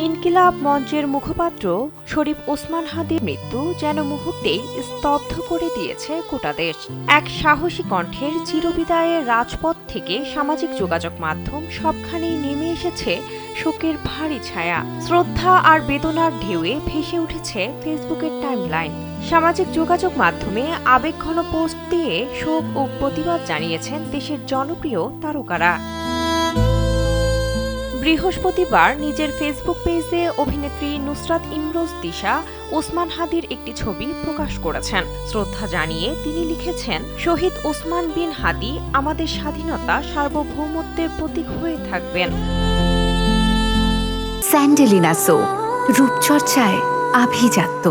ইনকিলাব মঞ্চের মুখপাত্র শরীফ ওসমান হাদির মৃত্যু যেন মুহূর্তেই স্তব্ধ করে দিয়েছে গোটা দেশ। এক সাহসী কণ্ঠের চিরবিদায়ের রাজপথ থেকে সামাজিক যোগাযোগ মাধ্যম সবখানেই নেমে এসেছে শোকের ভারী ছায়া। শ্রদ্ধা আর বেদনার ঢেউয়ে ভেসে উঠেছে ফেসবুকের টাইমলাইন। সামাজিক যোগাযোগ মাধ্যমে আবেগঘন পোস্ট দিয়ে শোক ও প্রতিবাদ জানিয়েছেন দেশের জনপ্রিয় তারকারা। বৃহস্পতিবার নিজের ফেসবুক পেজে অভিনেত্রী নুসরাত ইমরোজ দিশা ওসমান হাদির একটি ছবি প্রকাশ করেছেন। শ্রদ্ধা জানিয়ে তিনি লিখেছেন, শহীদ ওসমান বিন হাদি আমাদের স্বাধীনতা সার্বভৌমত্বের প্রতীক হয়ে থাকবেন। স্যান্ডেলিনা সো, রূপচর্চায় আভিজাত্য।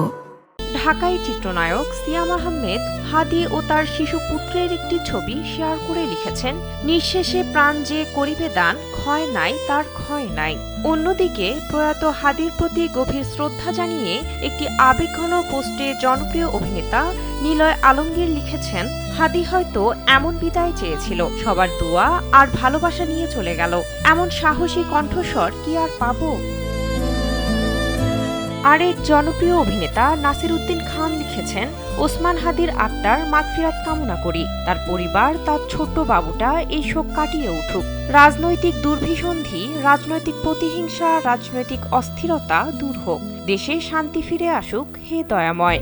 ঢাকায় চিত্রনায়ক সিয়াম আহমেদ হাদি ও তার শিশু পুত্রের একটি ছবি শেয়ার করে লিখেছেন, নিঃশেষে প্রাণ যে করিবে দান, ক্ষয় নাই তার ক্ষয় নাই। অন্যদিকে প্রয়াত হাদির প্রতি গভীর শ্রদ্ধা জানিয়ে একটি আবেগঘন পোস্টে জনপ্রিয় অভিনেতা নিলয় আলমগীর লিখেছেন, হাদি হয়তো এমন বিদায় চেয়েছিল, সবার দোয়া আর ভালোবাসা নিয়ে চলে গেল। এমন সাহসী কণ্ঠস্বর কি আর পাবো? আরেক জনপ্রিয় অভিনেতা নাসির উদ্দিন খান লিখেছেন, ওসমান হাদির আত্মার মাগফিরাত কামনা করি। তার পরিবার, তার ছোট্ট বাবুটা এই শোক কাটিয়ে উঠুক। রাজনৈতিক দুর্বিসন্ধি, রাজনৈতিক প্রতিহিংসা, রাজনৈতিক অস্থিরতা দূর হোক। দেশে শান্তি ফিরে আসুক, হে দয়াময়।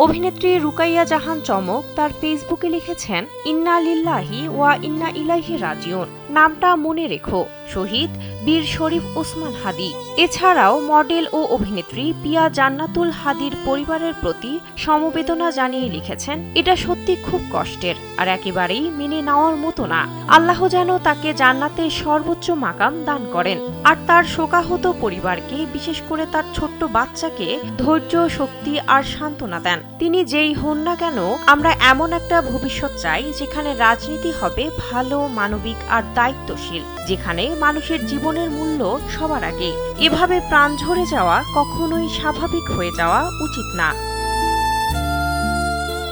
অভিনেত্রী রুকাইয়া জাহান চমক তার ফেসবুকে লিখেছেন, ইন্না লিল্লাহি ওয়া ইন্না ইলাইহি রাজিউন। নামটা মনে রেখো, শহীদ বীর শরীফ ওসমান হাদি। এছাড়াও মডেল ও অভিনেত্রী পিয়া জান্নাতুল হাদির পরিবারের প্রতি সমবেদনা জানিয়ে লিখেছেন, এটা সত্যি খুব কষ্টের আর একেবারেই মেনে নেওয়ার মতো না। আল্লাহ যেন তাকে জান্নাতের সর্বোচ্চ মাকাম দান করেন আর তার শোকাহত পরিবারকে, বিশেষ করে তার ছোট্ট বাচ্চাকে ধৈর্য, শক্তি আর সান্ত্বনা দেন। তিনি যেই হন না কেন, আমরা এমন একটা ভবিষ্যৎ চাই যেখানে রাজনীতি হবে ভালো, মানবিক আর দায়িত্বশীল, যেখানে মানুষের জীবনের মূল্য সবার আগে। এভাবে প্রাণ ঝরে যাওয়া কখনোই স্বাভাবিক হয়ে যাওয়া উচিত না।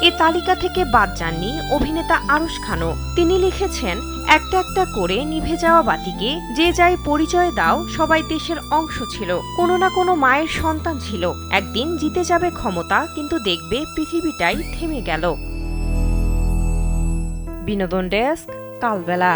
এ তালিকা থেকে বাদ যাননি অভিনেতা আরশ খানও। তিনি লিখেছেন, একটা একটা করে নিভে যাওয়া বাতিকে যে যাই পরিচয় দাও, সবাই দেশের অংশ ছিল, কোনো না কোনো মায়ের সন্তান ছিল। একদিন জিতে যাবে ক্ষমতা, কিন্তু দেখবে পৃথিবীটাই থেমে গেল। বিনোদন ডেস্ক, কালবেলা।